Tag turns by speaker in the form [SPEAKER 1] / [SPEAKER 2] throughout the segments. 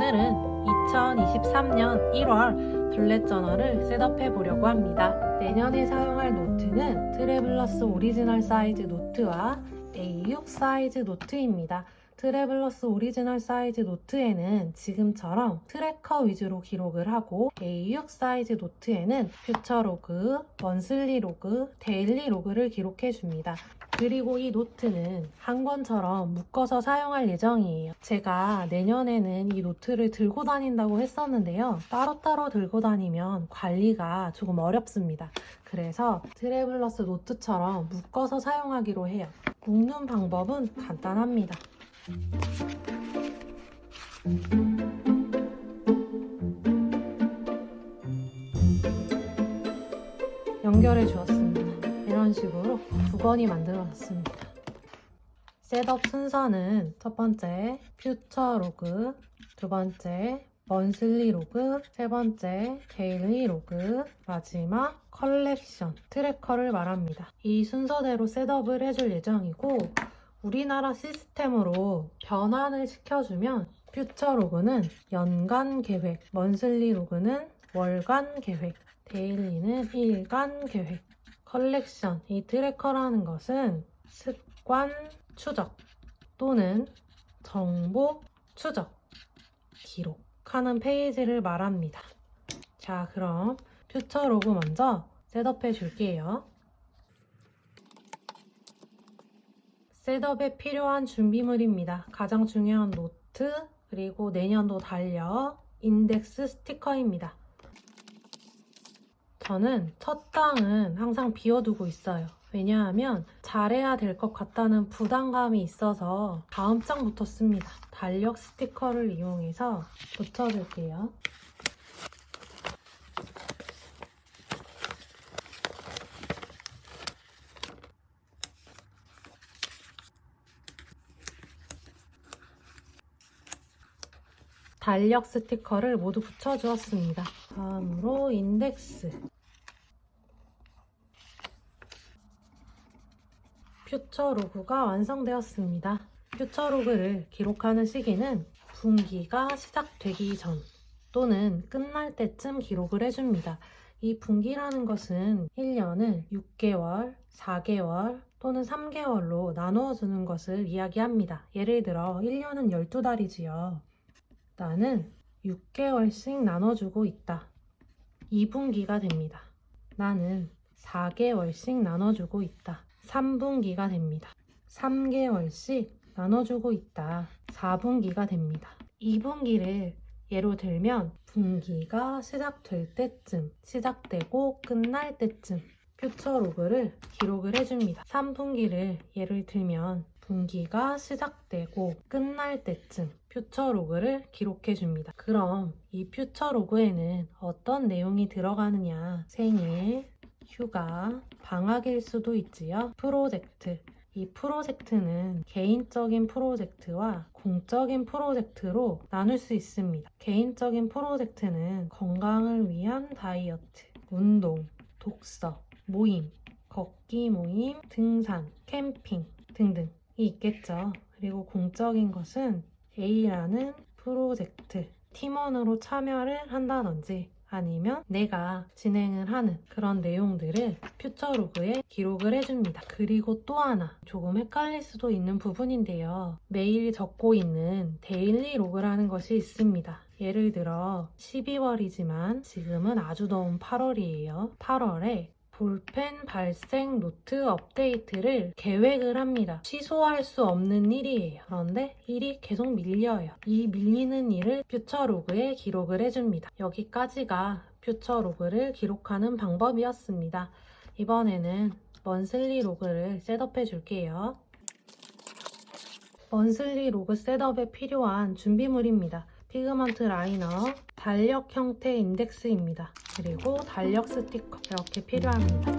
[SPEAKER 1] 오늘은 2023년 1월 블랙 저널을 셋업해 보려고 합니다. 내년에 사용할 노트는 트래블러스 오리지널 사이즈 노트와 A6 사이즈 노트입니다. 트래블러스 오리지널 사이즈 노트에는 지금처럼 트래커 위주로 기록을 하고 A6 사이즈 노트에는 퓨처 로그, 먼슬리 로그, 데일리 로그를 기록해 줍니다. 그리고 이 노트는 한 권처럼 묶어서 사용할 예정이에요. 제가 내년에는 이 노트를 들고 다닌다고 했었는데요. 따로따로 들고 다니면 관리가 조금 어렵습니다. 그래서 트래블러스 노트처럼 묶어서 사용하기로 해요. 묶는 방법은 간단합니다. 연결해 주었습니다. 이런 식으로 두 권이 만들어졌습니다. 셋업 순서는 첫 번째 퓨처 로그, 두 번째 먼슬리 로그, 세 번째 데일리 로그, 마지막 컬렉션, 트래커를 말합니다. 이 순서대로 셋업을 해줄 예정이고 우리나라 시스템으로 변환을 시켜주면 퓨처 로그는 연간 계획, 먼슬리 로그는 월간 계획, 데일리는 일간 계획, 컬렉션, 이 트래커라는 것은 습관 추적 또는 정보 추적, 기록하는 페이지를 말합니다. 자, 그럼 퓨처 로그 먼저 셋업해 줄게요. 셋업에 필요한 준비물입니다. 가장 중요한 노트, 그리고 내년도 달력, 인덱스 스티커입니다. 저는 첫 장은 항상 비워두고 있어요. 왜냐하면 잘해야 될 것 같다는 부담감이 있어서 다음 장부터 씁니다. 달력 스티커를 이용해서 붙여줄게요. 달력 스티커를 모두 붙여주었습니다. 다음으로 인덱스. 퓨처 로그가 완성되었습니다. 퓨처 로그를 기록하는 시기는 분기가 시작되기 전 또는 끝날 때쯤 기록을 해줍니다. 이 분기라는 것은 1년을 6개월, 4개월 또는 3개월로 나누어 주는 것을 이야기합니다. 예를 들어 1년은 12달이지요. 나는 6개월씩 나눠주고 있다. 2분기가 됩니다. 나는 4개월씩 나눠주고 있다. 3분기가 됩니다. 3개월씩 나눠주고 있다. 4분기가 됩니다. 2분기를 예로 들면 분기가 시작될 때쯤, 시작되고 끝날 때쯤 퓨처 로그를 기록을 해줍니다. 3분기를 예를 들면 분기가 시작되고 끝날 때쯤 퓨처 로그를 기록해 줍니다. 그럼 이 퓨처 로그에는 어떤 내용이 들어가느냐? 생일, 휴가, 방학일 수도 있지요. 프로젝트. 이 프로젝트는 개인적인 프로젝트와 공적인 프로젝트로 나눌 수 있습니다. 개인적인 프로젝트는 건강을 위한 다이어트, 운동, 독서, 모임, 걷기 모임, 등산, 캠핑 등등이 있겠죠. 그리고 공적인 것은 A라는 프로젝트, 팀원으로 참여를 한다든지 아니면 내가 진행을 하는 그런 내용들을 퓨처 로그에 기록을 해줍니다. 그리고 또 하나 조금 헷갈릴 수도 있는 부분인데요. 매일 적고 있는 데일리 로그라는 것이 있습니다. 예를 들어 12월이지만 지금은 아주 더운 8월이에요. 8월에 볼펜 발생 노트 업데이트를 계획을 합니다. 취소할 수 없는 일이에요. 그런데 일이 계속 밀려요. 이 밀리는 일을 퓨처 로그에 기록을 해줍니다. 여기까지가 퓨처 로그를 기록하는 방법이었습니다. 이번에는 먼슬리 로그를 셋업해 줄게요. 먼슬리 로그 셋업에 필요한 준비물입니다. 피그먼트 라이너, 달력 형태 인덱스입니다. 그리고 달력 스티커 이렇게 필요합니다.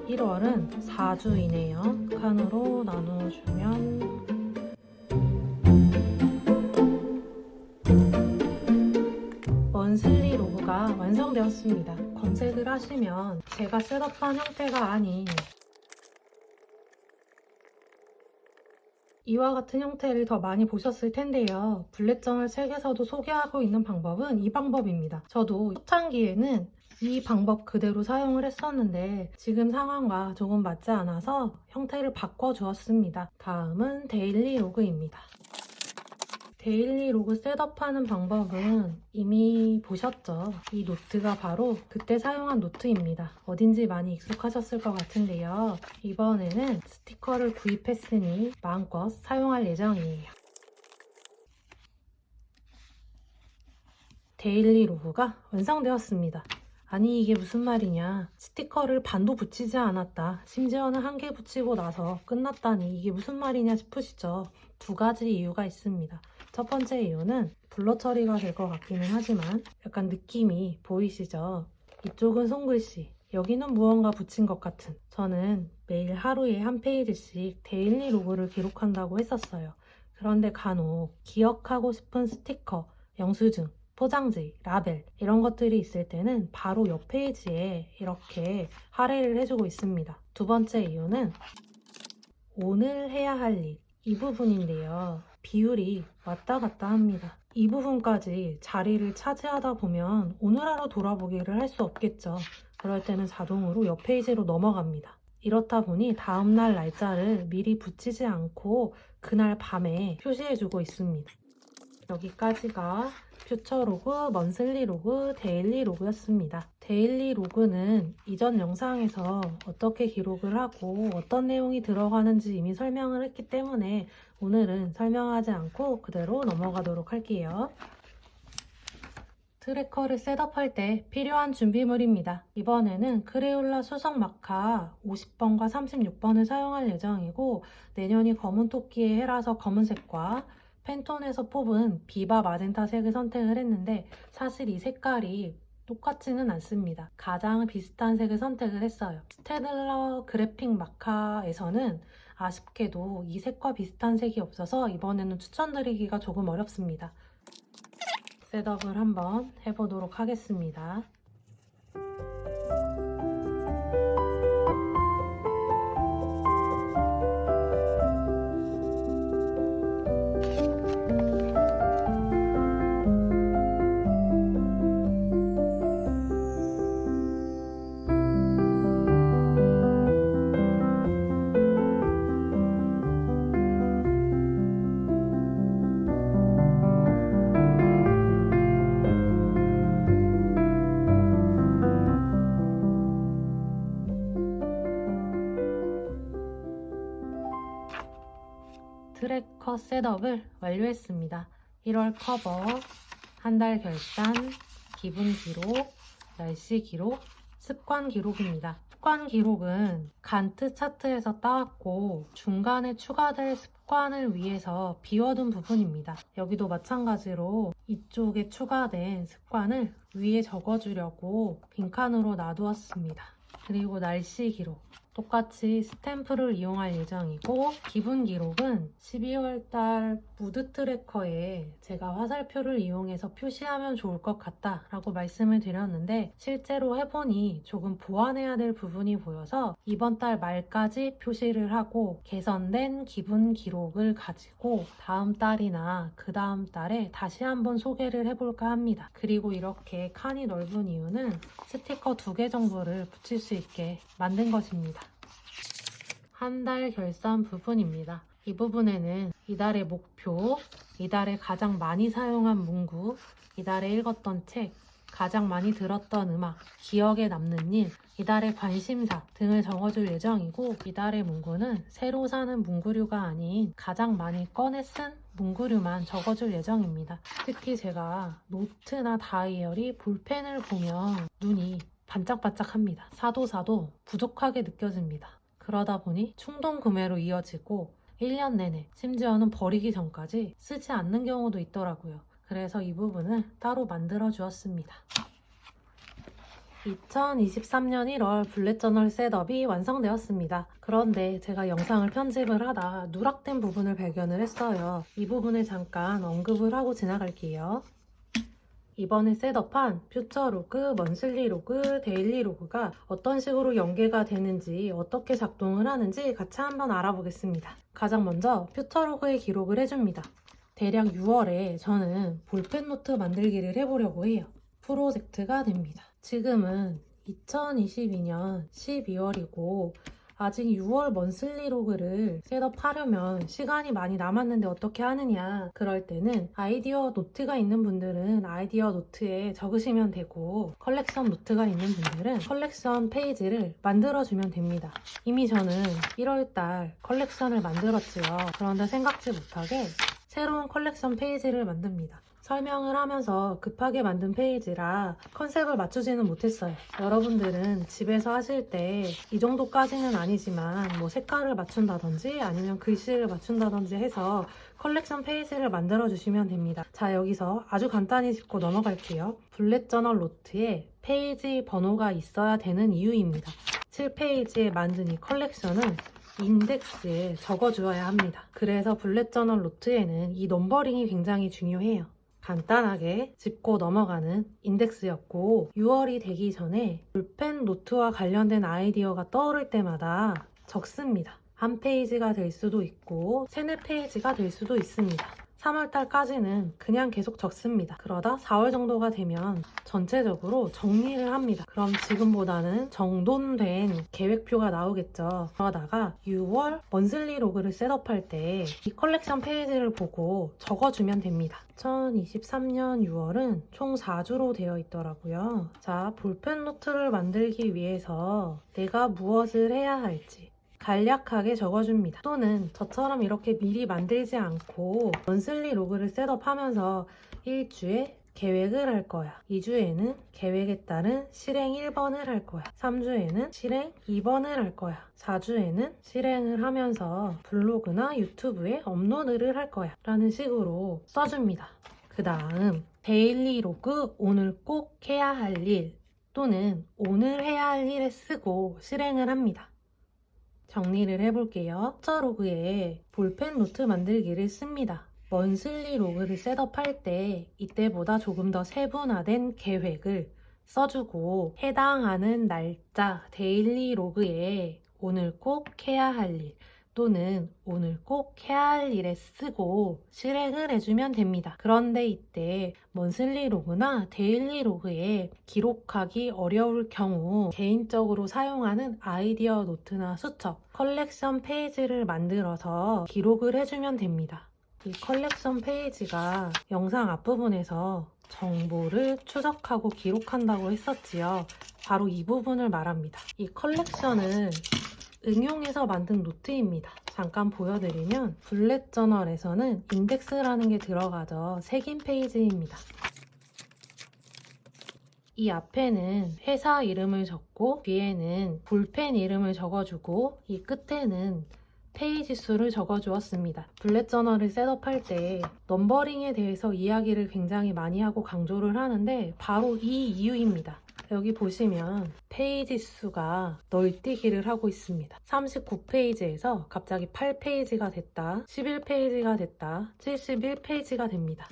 [SPEAKER 1] (1월은) 4주이네요. 칸으로 나누어주면 먼슬리 로그가 완성되었습니다. 검색을 하시면 제가 셋업한 형태가 아닌 이와 같은 형태를 더 많이 보셨을 텐데요. 블랙저널 책에서도 소개하고 있는 방법은 이 방법입니다. 저도 초창기에는 이 방법 그대로 사용을 했었는데 지금 상황과 조금 맞지 않아서 형태를 바꿔주었습니다. 다음은 데일리 로그입니다. 데일리 로그 셋업하는 방법은 이미 보셨죠? 이 노트가 바로 그때 사용한 노트입니다. 어딘지 많이 익숙하셨을 것 같은데요. 이번에는 스티커를 구입했으니 마음껏 사용할 예정이에요. 데일리 로고가 완성되었습니다. 아니 이게 무슨 말이냐, 스티커를 반도 붙이지 않았다, 심지어는 한 개 붙이고 나서 끝났다니 이게 무슨 말이냐 싶으시죠? 두 가지 이유가 있습니다. 첫 번째 이유는 블러 처리가 될 것 같기는 하지만 약간 느낌이 보이시죠? 이쪽은 손글씨, 여기는 무언가 붙인 것 같은. 저는 매일 하루에 한 페이지씩 데일리 로고를 기록한다고 했었어요. 그런데 간혹 기억하고 싶은 스티커, 영수증, 포장지, 라벨 이런 것들이 있을 때는 바로 옆 페이지에 이렇게 할애를 해주고 있습니다. 두 번째 이유는 오늘 해야 할 일, 이 부분인데요. 비율이 왔다 갔다 합니다. 이 부분까지 자리를 차지하다 보면 오늘 하루 돌아보기를 할 수 없겠죠. 그럴 때는 자동으로 옆 페이지로 넘어갑니다. 이렇다 보니 다음날 날짜를 미리 붙이지 않고 그날 밤에 표시해주고 있습니다. 여기까지가 퓨처 로그, 먼슬리 로그, 데일리 로그였습니다. 데일리 로그는 이전 영상에서 어떻게 기록을 하고 어떤 내용이 들어가는지 이미 설명을 했기 때문에 오늘은 설명하지 않고 그대로 넘어가도록 할게요. 트래커를 셋업할 때 필요한 준비물입니다. 이번에는 크레올라 수성 마카 50번과 36번을 사용할 예정이고, 내년이 검은 토끼의 해라서 검은색과 팬톤에서 뽑은 비바 마젠타 색을 선택을 했는데 사실 이 색깔이 똑같지는 않습니다. 가장 비슷한 색을 선택을 했어요. 스테들러 그래픽 마카에서는 아쉽게도 이 색과 비슷한 색이 없어서 이번에는 추천드리기가 조금 어렵습니다. 셋업을 한번 해보도록 하겠습니다. 트래커 셋업을 완료했습니다. 1월 커버, 한 달 결산, 기분 기록, 날씨 기록, 습관 기록입니다. 습관 기록은 간트 차트에서 따왔고 중간에 추가될 습관을 위해서 비워둔 부분입니다. 여기도 마찬가지로 이쪽에 추가된 습관을 위에 적어주려고 빈칸으로 놔두었습니다. 그리고 날씨 기록, 똑같이 스탬프를 이용할 예정이고, 기분 기록은 12월달 무드 트래커에 제가 화살표를 이용해서 표시하면 좋을 것 같다 라고 말씀을 드렸는데 실제로 해보니 조금 보완해야 될 부분이 보여서 이번 달 말까지 표시를 하고 개선된 기분 기록을 가지고 다음 달이나 그 다음 달에 다시 한번 소개를 해볼까 합니다. 그리고 이렇게 칸이 넓은 이유는 스티커 2개 정도를 붙일 수 있게 만든 것입니다. 한 달 결산 부분입니다. 이 부분에는 이달의 목표, 이달에 가장 많이 사용한 문구, 이달에 읽었던 책, 가장 많이 들었던 음악, 기억에 남는 일, 이달의 관심사 등을 적어줄 예정이고, 이달의 문구는 새로 사는 문구류가 아닌 가장 많이 꺼내 쓴 문구류만 적어줄 예정입니다. 특히 제가 노트나 다이어리, 볼펜을 보면 눈이 반짝반짝합니다. 사도 부족하게 느껴집니다. 그러다 보니 충동 구매로 이어지고 1년 내내, 심지어는 버리기 전까지 쓰지 않는 경우도 있더라고요. 그래서 이 부분을 따로 만들어 주었습니다. 2023년 1월 블랙저널 셋업이 완성되었습니다. 그런데 제가 영상을 편집을 하다 누락된 부분을 발견을 했어요. 이 부분을 잠깐 언급을 하고 지나갈게요. 이번에 셋업한 퓨처 로그, 먼슬리 로그, 데일리 로그가 어떤 식으로 연계가 되는지 어떻게 작동을 하는지 같이 한번 알아보겠습니다. 가장 먼저 퓨처 로그에 기록을 해줍니다. 대략 6월에 저는 볼펜 노트 만들기를 해보려고 해요. 프로젝트가 됩니다. 지금은 2022년 12월이고 아직 6월 먼슬리 로그를 셋업하려면 시간이 많이 남았는데 어떻게 하느냐. 그럴 때는 아이디어 노트가 있는 분들은 아이디어 노트에 적으시면 되고 컬렉션 노트가 있는 분들은 컬렉션 페이지를 만들어주면 됩니다. 이미 저는 1월달 컬렉션을 만들었지요. 그런데 생각지 못하게 새로운 컬렉션 페이지를 만듭니다. 설명을 하면서 급하게 만든 페이지라 컨셉을 맞추지는 못했어요. 여러분들은 집에서 하실 때 이 정도까지는 아니지만 뭐 색깔을 맞춘다든지 아니면 글씨를 맞춘다든지 해서 컬렉션 페이지를 만들어 주시면 됩니다. 자, 여기서 아주 간단히 짚고 넘어갈게요. 블랙 저널 노트에 페이지 번호가 있어야 되는 이유입니다. 7페이지에 만든 이 컬렉션은 인덱스에 적어주어야 합니다. 그래서 블랙 저널 노트에는 이 넘버링이 굉장히 중요해요. 간단하게 짚고 넘어가는 인덱스였고 6월이 되기 전에 볼펜 노트와 관련된 아이디어가 떠오를 때마다 적습니다. 한 페이지가 될 수도 있고 3, 4페이지가 될 수도 있습니다. 3월달까지는 그냥 계속 적습니다. 그러다 4월 정도가 되면 전체적으로 정리를 합니다. 그럼 지금보다는 정돈된 계획표가 나오겠죠. 그러다가 6월 먼슬리 로그를 셋업할 때 이 컬렉션 페이지를 보고 적어주면 됩니다. 2023년 6월은 총 4주로 되어 있더라고요. 자, 볼펜 노트를 만들기 위해서 내가 무엇을 해야 할지 간략하게 적어줍니다. 또는 저처럼 이렇게 미리 만들지 않고 먼슬리 로그를 셋업하면서 1주에 계획을 할 거야. 2주에는 계획에 따른 실행 1번을 할 거야. 3주에는 실행 2번을 할 거야. 4주에는 실행을 하면서 블로그나 유튜브에 업로드를 할 거야. 라는 식으로 써줍니다. 그 다음 데일리 로그, 오늘 꼭 해야 할 일 또는 오늘 해야 할 일에 쓰고 실행을 합니다. 정리를 해볼게요. 퓨처 로그에 볼펜 노트 만들기를 씁니다. 먼슬리 로그를 셋업할 때 이때보다 조금 더 세분화된 계획을 써주고 해당하는 날짜 데일리 로그에 오늘 꼭 해야 할 일 또는 오늘 꼭 해야 할 일에 쓰고 실행을 해주면 됩니다. 그런데 이때 먼슬리 로그나 데일리 로그에 기록하기 어려울 경우 개인적으로 사용하는 아이디어 노트나 수첩, 컬렉션 페이지를 만들어서 기록을 해주면 됩니다. 이 컬렉션 페이지가 영상 앞부분에서 정보를 추적하고 기록한다고 했었지요. 바로 이 부분을 말합니다. 이 컬렉션을 응용해서 만든 노트입니다. 잠깐 보여드리면 블랙 저널에서는 인덱스라는 게 들어가죠. 색인 페이지입니다. 이 앞에는 회사 이름을 적고 뒤에는 볼펜 이름을 적어주고 이 끝에는 페이지 수를 적어주었습니다. 블랙 저널을 셋업할 때 넘버링에 대해서 이야기를 굉장히 많이 하고 강조를 하는데 바로 이 이유입니다. 여기 보시면 페이지 수가 널뛰기를 하고 있습니다. 39페이지에서 갑자기 8페이지가 됐다, 11페이지가 됐다, 71페이지가 됩니다.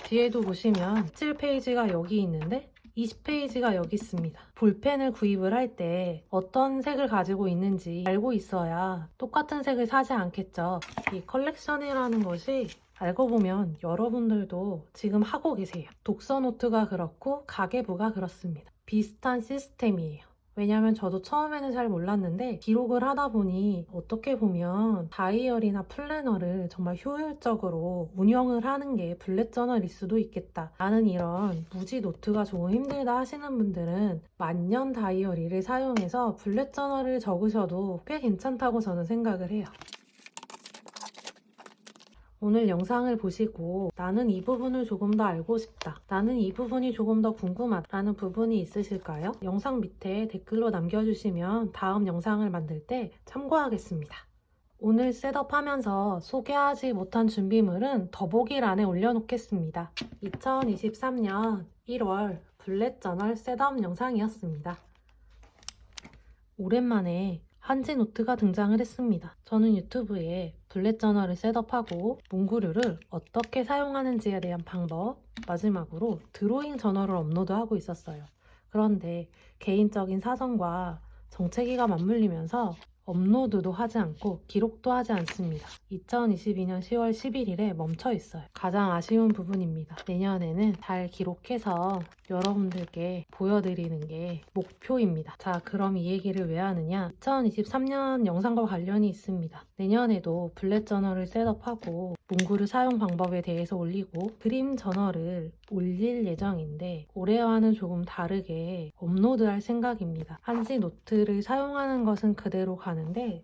[SPEAKER 1] 뒤에도 보시면 7페이지가 여기 있는데 20페이지가 여기 있습니다. 볼펜을 구입을 할 때 어떤 색을 가지고 있는지 알고 있어야 똑같은 색을 사지 않겠죠. 이 컬렉션이라는 것이 알고 보면 여러분들도 지금 하고 계세요. 독서 노트가 그렇고 가계부가 그렇습니다. 비슷한 시스템이에요. 왜냐면 저도 처음에는 잘 몰랐는데 기록을 하다 보니 어떻게 보면 다이어리나 플래너를 정말 효율적으로 운영을 하는 게 블랙 저널일 수도 있겠다. 나는 이런 무지 노트가 조금 힘들다 하시는 분들은 만년 다이어리를 사용해서 블랙 저널을 적으셔도 꽤 괜찮다고 저는 생각을 해요. 오늘 영상을 보시고 나는 이 부분을 조금 더 알고 싶다, 나는 이 부분이 조금 더 궁금하다 라는 부분이 있으실까요? 영상 밑에 댓글로 남겨주시면 다음 영상을 만들 때 참고하겠습니다. 오늘 셋업하면서 소개하지 못한 준비물은 더보기란에 올려놓겠습니다. 2023년 1월 블랙 저널 셋업 영상이었습니다. 오랜만에 한지 노트가 등장을 했습니다. 저는 유튜브에 블렛 저널을 셋업하고 문구류를 어떻게 사용하는지에 대한 방법, 마지막으로 드로잉 저널을 업로드하고 있었어요. 그런데 개인적인 사정과 정체기가 맞물리면서 업로드도 하지 않고 기록도 하지 않습니다. 2022년 10월 11일에 멈춰 있어요. 가장 아쉬운 부분입니다. 내년에는 잘 기록해서 여러분들께 보여드리는 게 목표입니다. 자, 그럼 이 얘기를 왜 하느냐? 2023년 영상과 관련이 있습니다. 내년에도 블렛 저널을 셋업하고 문구를 사용 방법에 대해서 올리고 그림 저널을 올릴 예정인데 올해와는 조금 다르게 업로드할 생각입니다. 한지 노트를 사용하는 것은 그대로 가는데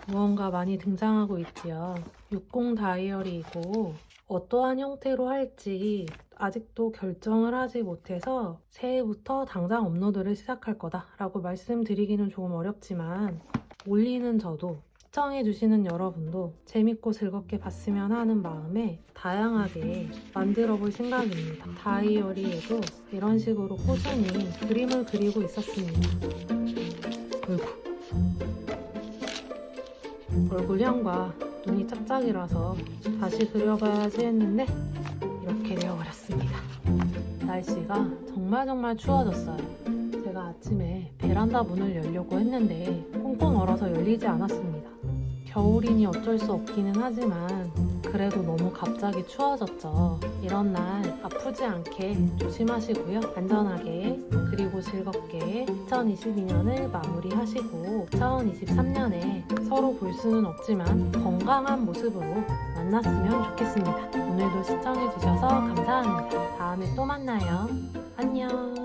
[SPEAKER 1] 무언가 많이 등장하고 있지요. 60 다이어리이고 어떠한 형태로 할지 아직도 결정을 하지 못해서 새해부터 당장 업로드를 시작할 거다라고 말씀드리기는 조금 어렵지만 올리는 저도 시청해주시는 여러분도 재밌고 즐겁게 봤으면 하는 마음에 다양하게 만들어 볼 생각입니다. 다이어리에도 이런 식으로 꾸준히 그림을 그리고 있었습니다. 얼굴형과 눈이 짝짝이라서 다시 그려봐야지 했는데 이렇게 되어버렸습니다. 날씨가 정말 추워졌어요. 제가 아침에 베란다 문을 열려고 했는데 꽁꽁 얼어서 열리지 않았습니다. 겨울이니 어쩔 수 없기는 하지만 그래도 너무 갑자기 추워졌죠. 이런 날 아프지 않게 조심하시고요. 안전하게 그리고 즐겁게 2022년을 마무리하시고 2023년에 서로 볼 수는 없지만 건강한 모습으로 만났으면 좋겠습니다. 오늘도 시청해주셔서 감사합니다. 다음에 또 만나요. 안녕.